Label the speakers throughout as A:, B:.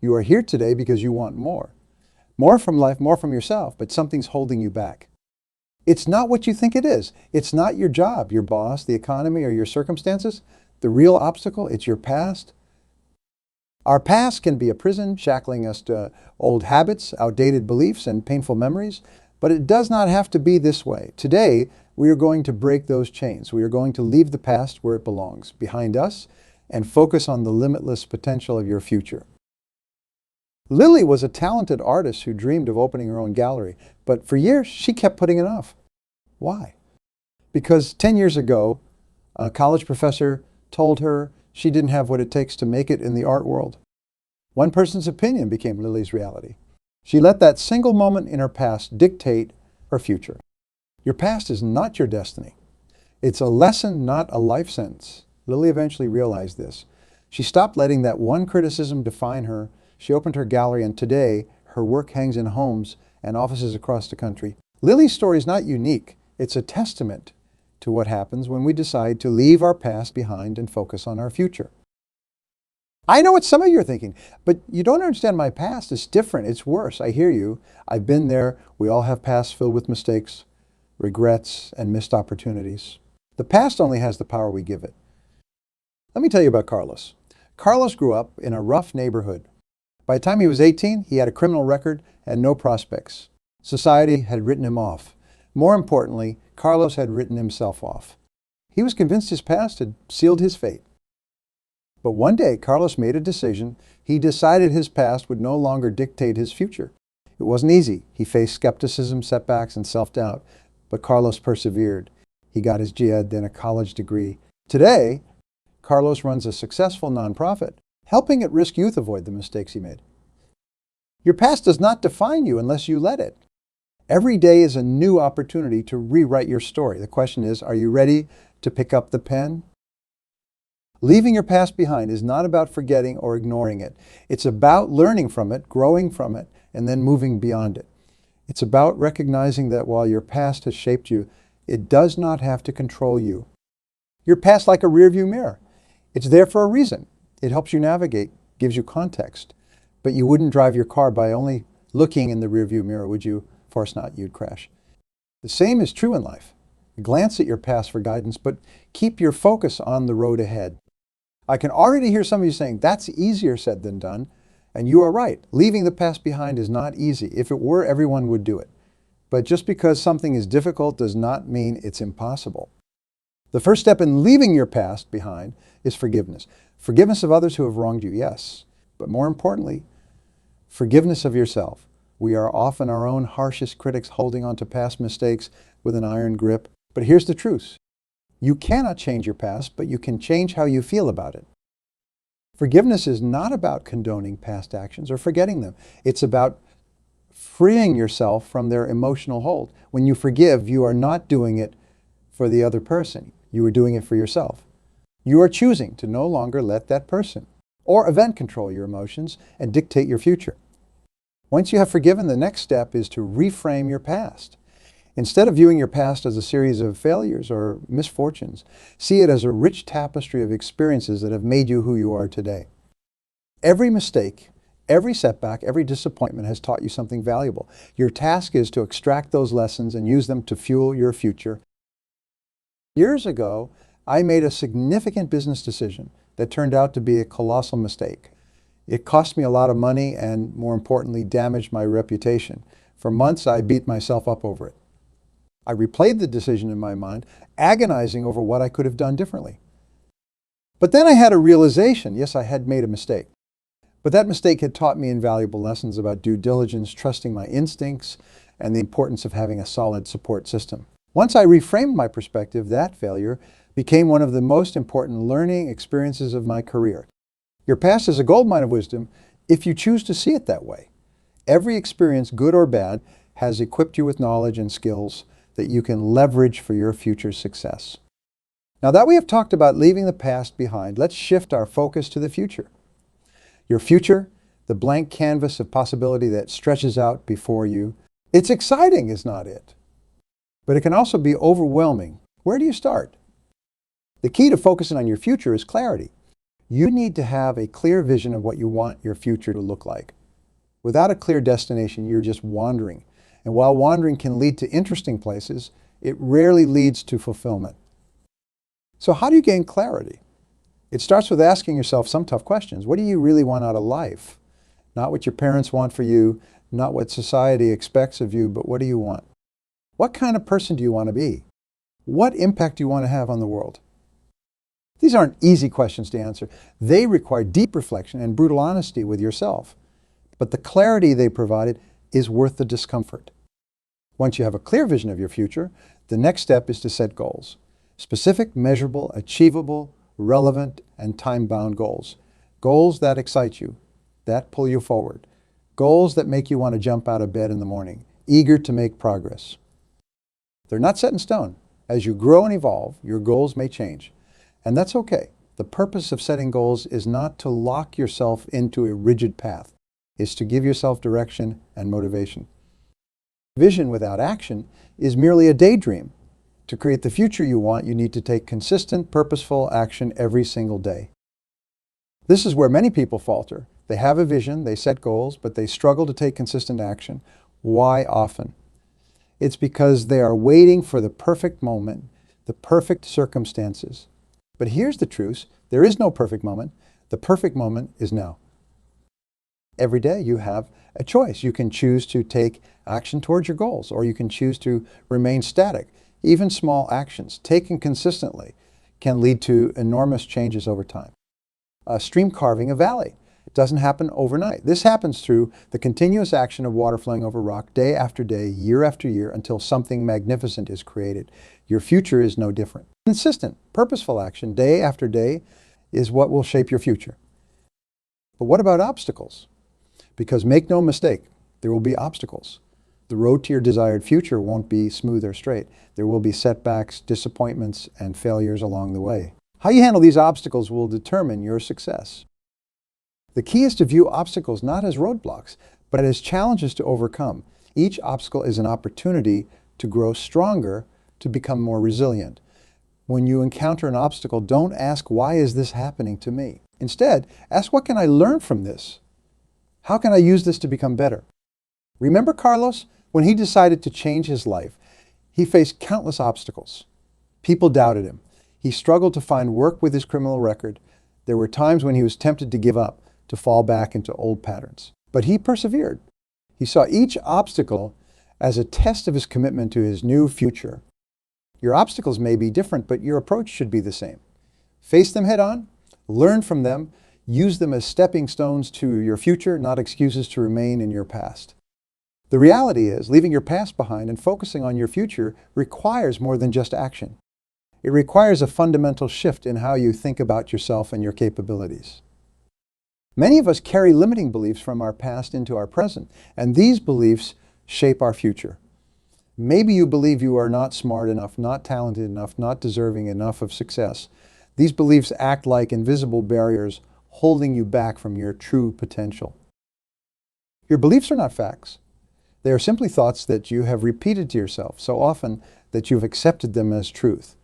A: You are here today because you want more. More from life, more from yourself, but something's holding you back. It's not what you think it is. It's not your job, your boss, the economy, or your circumstances. The real obstacle, it's your past. Our past can be a prison, shackling us to old habits, outdated beliefs, and painful memories, but it does not have to be this way. Today, we are going to break those chains. We are going to leave the past where it belongs, behind us, and focus on the limitless potential of your future. Lily was a talented artist who dreamed of opening her own gallery, but for years she kept putting it off. Why? Because 10 years ago, a college professor told her she didn't have what it takes to make it in the art world. One person's opinion became Lily's reality. She let that single moment in her past dictate her future. Your past is not your destiny. It's a lesson, not a life sentence. Lily eventually realized this. She stopped letting that one criticism define her. She opened her gallery, and today her work hangs in homes and offices across the country. Lily's story is not unique. It's a testament to what happens when we decide to leave our past behind and focus on our future. I know what some of you are thinking, but you don't understand my past. It's different. It's worse. I hear you. I've been there. We all have pasts filled with mistakes, regrets, and missed opportunities. The past only has the power we give it. Let me tell you about Carlos. Carlos grew up in a rough neighborhood. By the time he was 18, he had a criminal record and no prospects. Society had written him off. More importantly, Carlos had written himself off. He was convinced his past had sealed his fate. But one day, Carlos made a decision. He decided his past would no longer dictate his future. It wasn't easy. He faced skepticism, setbacks, and self-doubt. But Carlos persevered. He got his GED, then a college degree. Today, Carlos runs a successful nonprofit, helping at-risk youth avoid the mistakes he made. Your past does not define you unless you let it. Every day is a new opportunity to rewrite your story. The question is, are you ready to pick up the pen? Leaving your past behind is not about forgetting or ignoring it. It's about learning from it, growing from it, and then moving beyond it. It's about recognizing that while your past has shaped you, it does not have to control you. Your past is like a rearview mirror. It's there for a reason. It helps you navigate, gives you context. But you wouldn't drive your car by only looking in the rearview mirror, would you? Of course not, you'd crash. The same is true in life. Glance at your past for guidance, but keep your focus on the road ahead. I can already hear some of you saying, that's easier said than done. And you are right. Leaving the past behind is not easy. If it were, everyone would do it. But just because something is difficult does not mean it's impossible. The first step in leaving your past behind is forgiveness. Forgiveness of others who have wronged you, yes. But more importantly, forgiveness of yourself. We are often our own harshest critics, holding on to past mistakes with an iron grip. But here's the truth. You cannot change your past, but you can change how you feel about it. Forgiveness is not about condoning past actions or forgetting them. It's about freeing yourself from their emotional hold. When you forgive, you are not doing it for the other person. You are doing it for yourself. You are choosing to no longer let that person or event control your emotions and dictate your future. Once you have forgiven, the next step is to reframe your past. Instead of viewing your past as a series of failures or misfortunes, see it as a rich tapestry of experiences that have made you who you are today. Every mistake, every setback, every disappointment has taught you something valuable. Your task is to extract those lessons and use them to fuel your future. Years ago, I made a significant business decision that turned out to be a colossal mistake. It cost me a lot of money and, more importantly, damaged my reputation. For months, I beat myself up over it. I replayed the decision in my mind, agonizing over what I could have done differently. But then I had a realization. Yes, I had made a mistake. But that mistake had taught me invaluable lessons about due diligence, trusting my instincts, and the importance of having a solid support system. Once I reframed my perspective, that failure became one of the most important learning experiences of my career. Your past is a goldmine of wisdom if you choose to see it that way. Every experience, good or bad, has equipped you with knowledge and skills that you can leverage for your future success. Now that we have talked about leaving the past behind, let's shift our focus to the future. Your future, the blank canvas of possibility that stretches out before you. It's exciting, is not it? But it can also be overwhelming. Where do you start? The key to focusing on your future is clarity. You need to have a clear vision of what you want your future to look like. Without a clear destination, you're just wandering. And while wandering can lead to interesting places, it rarely leads to fulfillment. So how do you gain clarity? It starts with asking yourself some tough questions. What do you really want out of life? Not what your parents want for you, not what society expects of you, but what do you want? What kind of person do you want to be? What impact do you want to have on the world? These aren't easy questions to answer. They require deep reflection and brutal honesty with yourself. But the clarity they provided is worth the discomfort. Once you have a clear vision of your future, the next step is to set goals. Specific, measurable, achievable, relevant, and time-bound goals. Goals that excite you, that pull you forward. Goals that make you want to jump out of bed in the morning, eager to make progress. They're not set in stone. As you grow and evolve, your goals may change. And that's okay. The purpose of setting goals is not to lock yourself into a rigid path. It's to give yourself direction and motivation. Vision without action is merely a daydream. To create the future you want, you need to take consistent, purposeful action every single day. This is where many people falter. They have a vision, they set goals, but they struggle to take consistent action. Why often? It's because they are waiting for the perfect moment, the perfect circumstances. But here's the truth. There is no perfect moment. The perfect moment is now. Every day you have a choice. You can choose to take action towards your goals, or you can choose to remain static. Even small actions, taken consistently, can lead to enormous changes over time. A stream carving a valley. It doesn't happen overnight. This happens through the continuous action of water flowing over rock day after day, year after year, until something magnificent is created. Your future is no different. Consistent, purposeful action day after day is what will shape your future. But what about obstacles? Because make no mistake, there will be obstacles. The road to your desired future won't be smooth or straight. There will be setbacks, disappointments, and failures along the way. How you handle these obstacles will determine your success. The key is to view obstacles not as roadblocks, but as challenges to overcome. Each obstacle is an opportunity to grow stronger, to become more resilient. When you encounter an obstacle, don't ask, why is this happening to me? Instead, ask, what can I learn from this? How can I use this to become better? Remember Carlos? When he decided to change his life, he faced countless obstacles. People doubted him. He struggled to find work with his criminal record. There were times when he was tempted to give up, to fall back into old patterns. But he persevered. He saw each obstacle as a test of his commitment to his new future. Your obstacles may be different, but your approach should be the same. Face them head on, learn from them, use them as stepping stones to your future, not excuses to remain in your past. The reality is, leaving your past behind and focusing on your future requires more than just action. It requires a fundamental shift in how you think about yourself and your capabilities. Many of us carry limiting beliefs from our past into our present, and these beliefs shape our future. Maybe you believe you are not smart enough, not talented enough, not deserving enough of success. These beliefs act like invisible barriers holding you back from your true potential. Your beliefs are not facts. They are simply thoughts that you have repeated to yourself so often that you've accepted them as truth.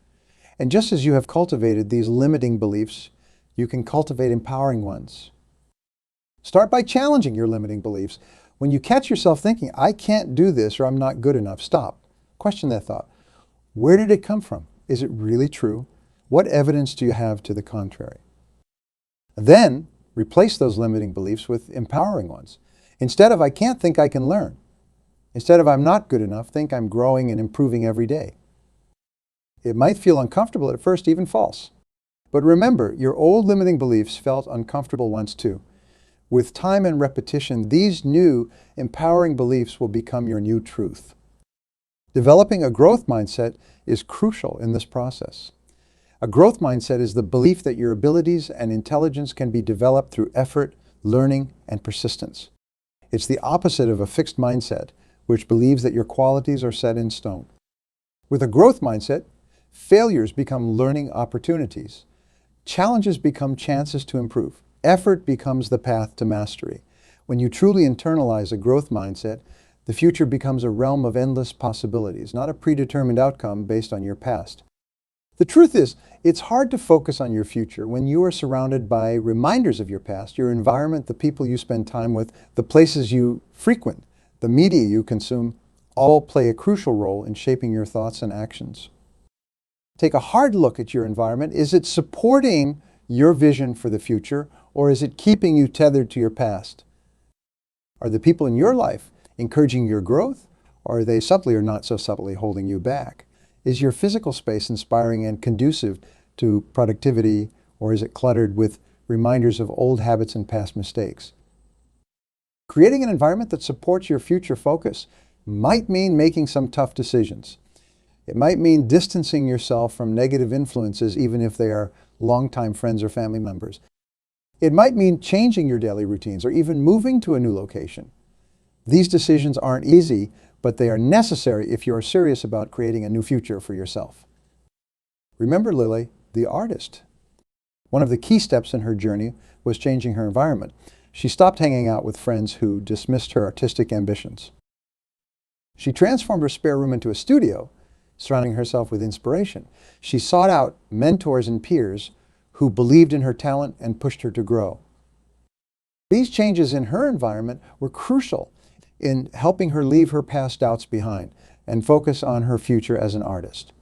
A: And just as you have cultivated these limiting beliefs, you can cultivate empowering ones. Start by challenging your limiting beliefs. When you catch yourself thinking, I can't do this or I'm not good enough, stop. Question that thought. Where did it come from? Is it really true? What evidence do you have to the contrary? Then replace those limiting beliefs with empowering ones. Instead of I can't, think I can learn. Instead of I'm not good enough, think I'm growing and improving every day. It might feel uncomfortable at first, even false. But remember, your old limiting beliefs felt uncomfortable once too. With time and repetition, these new empowering beliefs will become your new truth. Developing a growth mindset is crucial in this process. A growth mindset is the belief that your abilities and intelligence can be developed through effort, learning, and persistence. It's the opposite of a fixed mindset, which believes that your qualities are set in stone. With a growth mindset, failures become learning opportunities. Challenges become chances to improve. Effort becomes the path to mastery. When you truly internalize a growth mindset, the future becomes a realm of endless possibilities, not a predetermined outcome based on your past. The truth is, it's hard to focus on your future when you are surrounded by reminders of your past, your environment, the people you spend time with, the places you frequent, the media you consume, all play a crucial role in shaping your thoughts and actions. Take a hard look at your environment. Is it supporting your vision for the future, or is it keeping you tethered to your past? Are the people in your life encouraging your growth, or are they subtly or not so subtly holding you back? Is your physical space inspiring and conducive to productivity, or is it cluttered with reminders of old habits and past mistakes? Creating an environment that supports your future focus might mean making some tough decisions. It might mean distancing yourself from negative influences, even if they are longtime friends or family members. It might mean changing your daily routines or even moving to a new location. These decisions aren't easy, but they are necessary if you are serious about creating a new future for yourself. Remember Lily, the artist. One of the key steps in her journey was changing her environment. She stopped hanging out with friends who dismissed her artistic ambitions. She transformed her spare room into a studio, surrounding herself with inspiration. She sought out mentors and peers who believed in her talent and pushed her to grow. These changes in her environment were crucial in helping her leave her past doubts behind and focus on her future as an artist.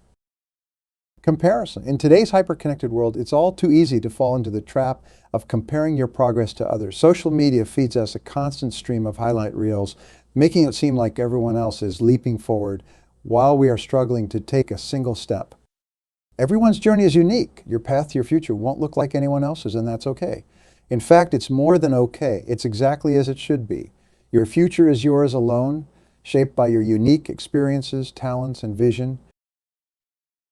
A: Comparison. In today's hyper-connected world, it's all too easy to fall into the trap of comparing your progress to others. Social media feeds us a constant stream of highlight reels, making it seem like everyone else is leaping forward while we are struggling to take a single step. Everyone's journey is unique. Your path to your future won't look like anyone else's, and that's okay. In fact, it's more than okay. It's exactly as it should be. Your future is yours alone, shaped by your unique experiences, talents, and vision.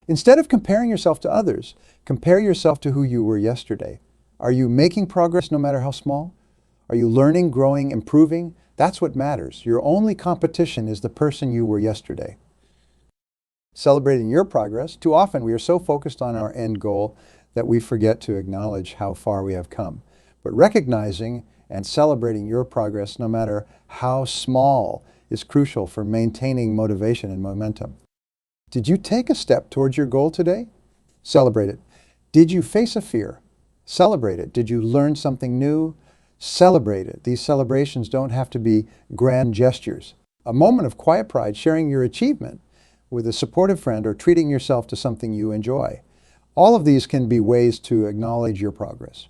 A: Instead of comparing yourself to others, compare yourself to who you were yesterday. Are you making progress no matter how small? Are you learning, growing, improving? That's what matters. Your only competition is the person you were yesterday. Celebrating your progress, too often we are so focused on our end goal that we forget to acknowledge how far we have come. But recognizing and celebrating your progress, no matter how small, is crucial for maintaining motivation and momentum. Did you take a step towards your goal today? Celebrate it. Did you face a fear? Celebrate it. Did you learn something new? Celebrate it. These celebrations don't have to be grand gestures. A moment of quiet pride, sharing your achievement with a supportive friend, or treating yourself to something you enjoy. All of these can be ways to acknowledge your progress.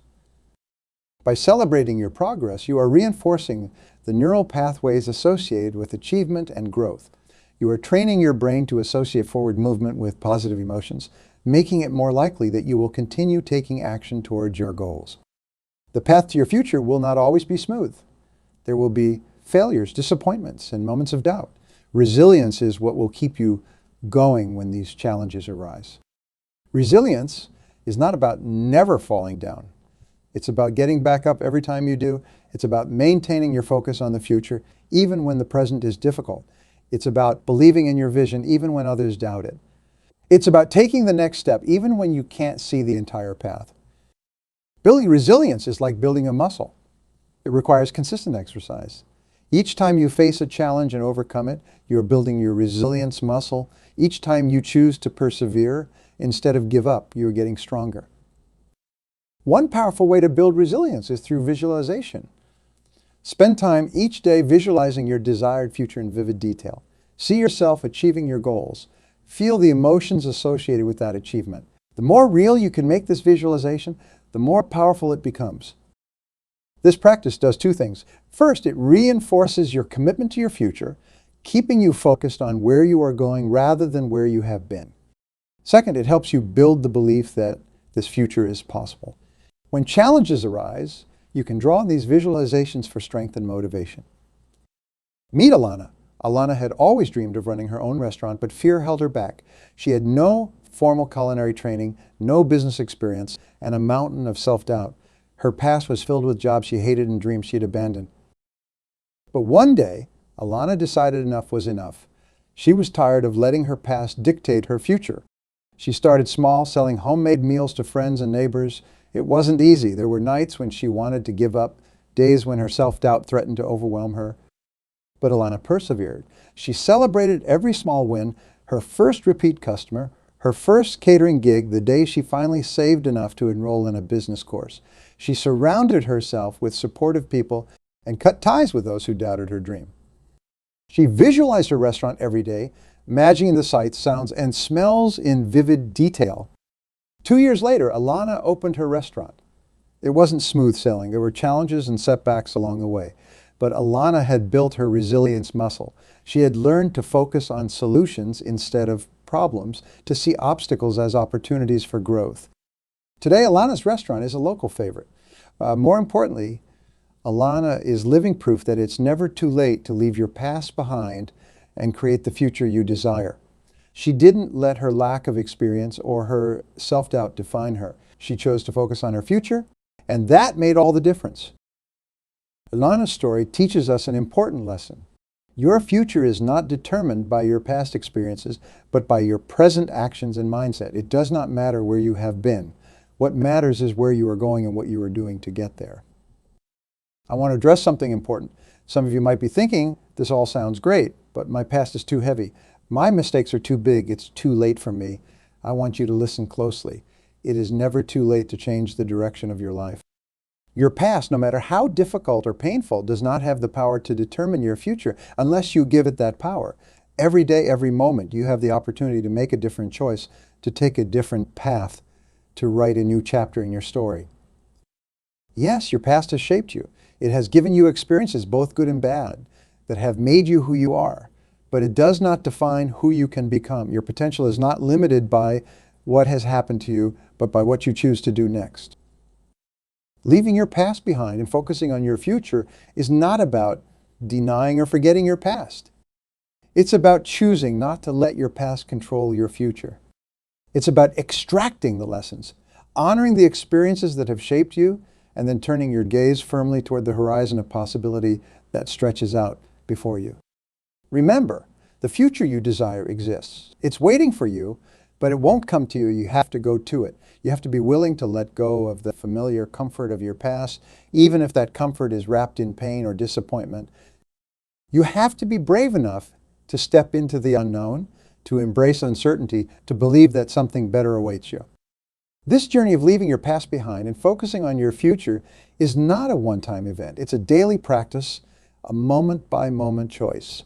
A: By celebrating your progress, you are reinforcing the neural pathways associated with achievement and growth. You are training your brain to associate forward movement with positive emotions, making it more likely that you will continue taking action towards your goals. The path to your future will not always be smooth. There will be failures, disappointments, and moments of doubt. Resilience is what will keep you going when these challenges arise. Resilience is not about never falling down. It's about getting back up every time you do. It's about maintaining your focus on the future, even when the present is difficult. It's about believing in your vision, even when others doubt it. It's about taking the next step, even when you can't see the entire path. Building resilience is like building a muscle. It requires consistent exercise. Each time you face a challenge and overcome it, you're building your resilience muscle. Each time you choose to persevere, instead of give up, you're getting stronger. One powerful way to build resilience is through visualization. Spend time each day visualizing your desired future in vivid detail. See yourself achieving your goals. Feel the emotions associated with that achievement. The more real you can make this visualization, the more powerful it becomes. This practice does two things. First, it reinforces your commitment to your future, keeping you focused on where you are going rather than where you have been. Second, it helps you build the belief that this future is possible. When challenges arise, you can draw on these visualizations for strength and motivation. Meet Alana. Alana had always dreamed of running her own restaurant, but fear held her back. She had no formal culinary training, no business experience, and a mountain of self-doubt. Her past was filled with jobs she hated and dreams she'd abandoned. But one day, Alana decided enough was enough. She was tired of letting her past dictate her future. She started small, selling homemade meals to friends and neighbors. It wasn't easy. There were nights when she wanted to give up, days when her self-doubt threatened to overwhelm her. But Alana persevered. She celebrated every small win, her first repeat customer, Her first catering gig the day she finally saved enough to enroll in a business course. She surrounded herself with supportive people and cut ties with those who doubted her dream. She visualized her restaurant every day, imagining the sights, sounds, and smells in vivid detail. 2 years later, Alana opened her restaurant. It wasn't smooth sailing. There were challenges and setbacks along the way. But Alana had built her resilience muscle. She had learned to focus on solutions instead of problems, to see obstacles as opportunities for growth. Today, Alana's restaurant is a local favorite. More importantly, Alana is living proof that it's never too late to leave your past behind and create the future you desire. She didn't let her lack of experience or her self-doubt define her. She chose to focus on her future, and that made all the difference. Alana's story teaches us an important lesson. Your future is not determined by your past experiences, but by your present actions and mindset. It does not matter where you have been. What matters is where you are going and what you are doing to get there. I want to address something important. Some of you might be thinking, this all sounds great, but my past is too heavy. My mistakes are too big. It's too late for me. I want you to listen closely. It is never too late to change the direction of your life. Your past, no matter how difficult or painful, does not have the power to determine your future unless you give it that power. Every day, every moment, you have the opportunity to make a different choice, to take a different path, to write a new chapter in your story. Yes, your past has shaped you. It has given you experiences, both good and bad, that have made you who you are. But it does not define who you can become. Your potential is not limited by what has happened to you, but by what you choose to do next. Leaving your past behind and focusing on your future is not about denying or forgetting your past. It's about choosing not to let your past control your future. It's about extracting the lessons, honoring the experiences that have shaped you, and then turning your gaze firmly toward the horizon of possibility that stretches out before you. Remember, the future you desire exists. It's waiting for you, but it won't come to you. You have to go to it. You have to be willing to let go of the familiar comfort of your past, even if that comfort is wrapped in pain or disappointment. You have to be brave enough to step into the unknown, to embrace uncertainty, to believe that something better awaits you. This journey of leaving your past behind and focusing on your future is not a one-time event. It's a daily practice, a moment-by-moment choice.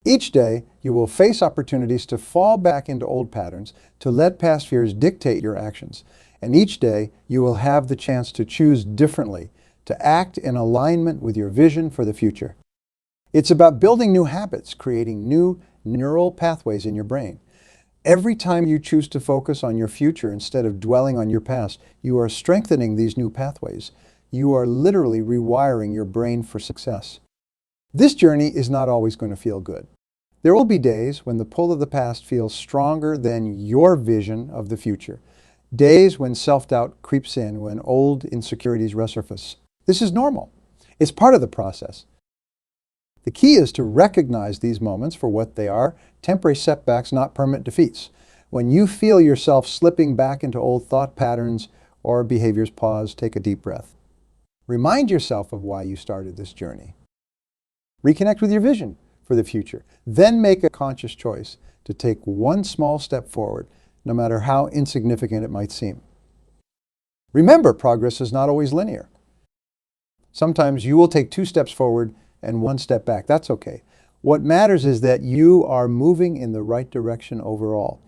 A: Each day, you will face opportunities to fall back into old patterns, to let past fears dictate your actions. And each day, you will have the chance to choose differently, to act in alignment with your vision for the future. It's about building new habits, creating new neural pathways in your brain. Every time you choose to focus on your future instead of dwelling on your past, you are strengthening these new pathways. You are literally rewiring your brain for success. This journey is not always going to feel good. There will be days when the pull of the past feels stronger than your vision of the future. Days when self-doubt creeps in, when old insecurities resurface. This is normal. It's part of the process. The key is to recognize these moments for what they are, temporary setbacks, not permanent defeats. When you feel yourself slipping back into old thought patterns or behaviors, pause, take a deep breath. Remind yourself of why you started this journey. Reconnect with your vision for the future. Then make a conscious choice to take one small step forward, no matter how insignificant it might seem. Remember, progress is not always linear. Sometimes you will take 2 steps forward and 1 step back. That's okay. What matters is that you are moving in the right direction overall.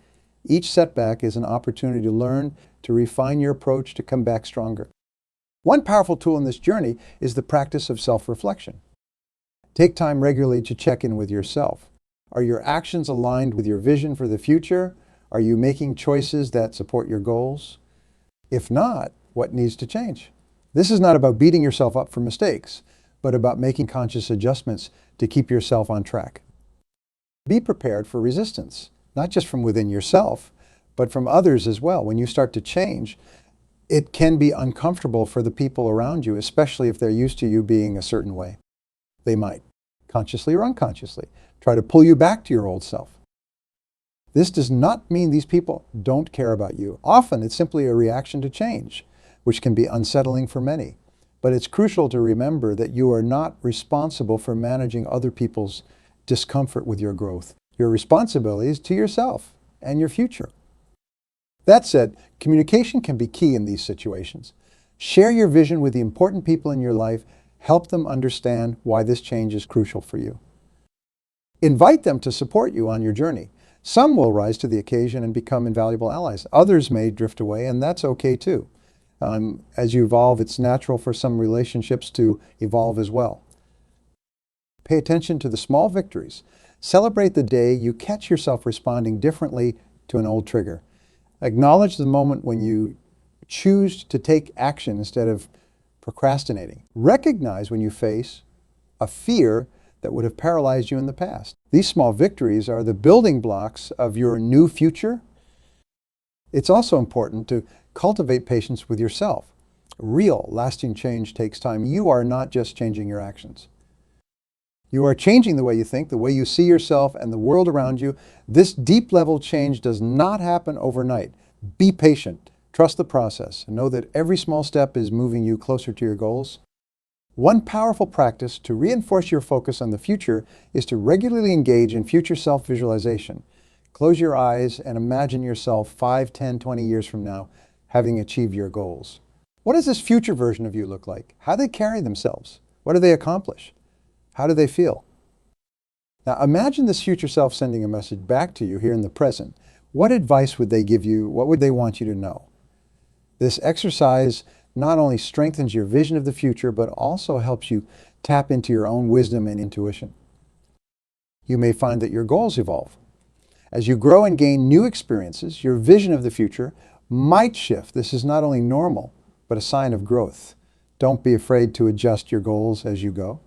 A: Each setback is an opportunity to learn, to refine your approach, to come back stronger. One powerful tool in this journey is the practice of self-reflection. Take time regularly to check in with yourself. Are your actions aligned with your vision for the future? Are you making choices that support your goals? If not, what needs to change? This is not about beating yourself up for mistakes, but about making conscious adjustments to keep yourself on track. Be prepared for resistance, not just from within yourself, but from others as well. When you start to change, it can be uncomfortable for the people around you, especially if they're used to you being a certain way. They might, consciously or unconsciously, try to pull you back to your old self. This does not mean these people don't care about you. Often it's simply a reaction to change, which can be unsettling for many. But it's crucial to remember that you are not responsible for managing other people's discomfort with your growth. Your responsibility is to yourself. and your future. That said, communication can be key in these situations. Share your vision with the important people in your life. Help them understand why this change is crucial for you. Invite them to support you on your journey. Some will rise to the occasion and become invaluable allies. Others may drift away, and that's okay too. As you evolve, it's natural for some relationships to evolve as well. Pay attention to the small victories. Celebrate the day you catch yourself responding differently to an old trigger. Acknowledge the moment when you choose to take action instead of procrastinating. Recognize when you face a fear that would have paralyzed you in the past. These small victories are the building blocks of your new future. It's also important to cultivate patience with yourself. Real, lasting change takes time. You are not just changing your actions. You are changing the way you think, the way you see yourself and the world around you. This deep-level change does not happen overnight. Be patient. Trust the process and know that every small step is moving you closer to your goals. One powerful practice to reinforce your focus on the future is to regularly engage in future self-visualization. Close your eyes and imagine yourself 5, 10, 20 years from now having achieved your goals. What does this future version of you look like? How do they carry themselves? What do they accomplish? How do they feel? Now imagine this future self sending a message back to you here in the present. What advice would they give you? What would they want you to know? This exercise not only strengthens your vision of the future, but also helps you tap into your own wisdom and intuition. You may find that your goals evolve. As you grow and gain new experiences, your vision of the future might shift. This is not only normal, but a sign of growth. Don't be afraid to adjust your goals as you go.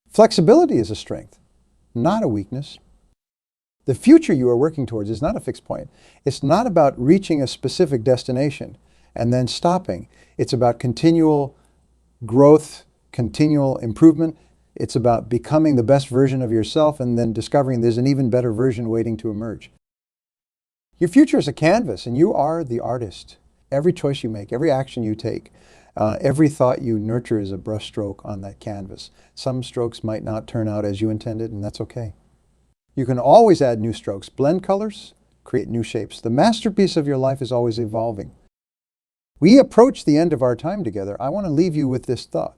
A: Flexibility is a strength, not a weakness. The future you are working towards is not a fixed point. It's not about reaching a specific destination and then stopping. It's about continual growth, continual improvement. It's about becoming the best version of yourself and then discovering there's an even better version waiting to emerge. Your future is a canvas and you are the artist. Every choice you make, every action you take, every thought you nurture is a brushstroke on that canvas. Some strokes might not turn out as you intended, and that's okay. You can always add new strokes, blend colors, create new shapes. The masterpiece of your life is always evolving. We approach the end of our time together. I want to leave you with this thought.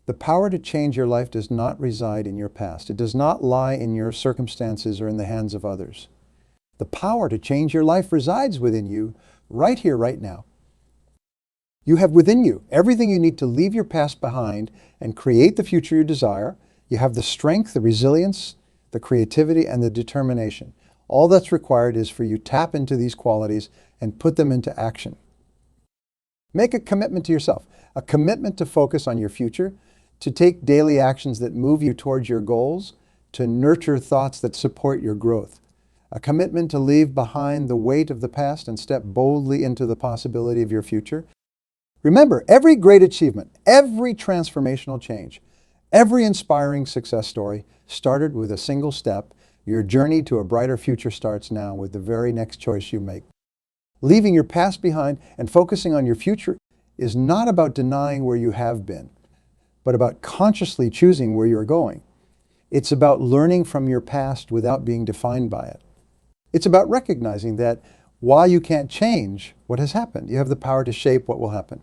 A: The power to change your life does not reside in your past. It does not lie in your circumstances or in the hands of others. The power to change your life resides within you, right here, right now. You have within you everything you need to leave your past behind and create the future you desire. You have the strength, the resilience, the creativity, and the determination. All that's required is for you to tap into these qualities and put them into action. Make a commitment to yourself, a commitment to focus on your future, to take daily actions that move you towards your goals, to nurture thoughts that support your growth. A commitment to leave behind the weight of the past and step boldly into the possibility of your future. Remember, every great achievement, every transformational change, every inspiring success story started with a single step. Your journey to a brighter future starts now with the very next choice you make. Leaving your past behind and focusing on your future is not about denying where you have been, but about consciously choosing where you're going. It's about learning from your past without being defined by it. It's about recognizing that while you can't change what has happened, you have the power to shape what will happen.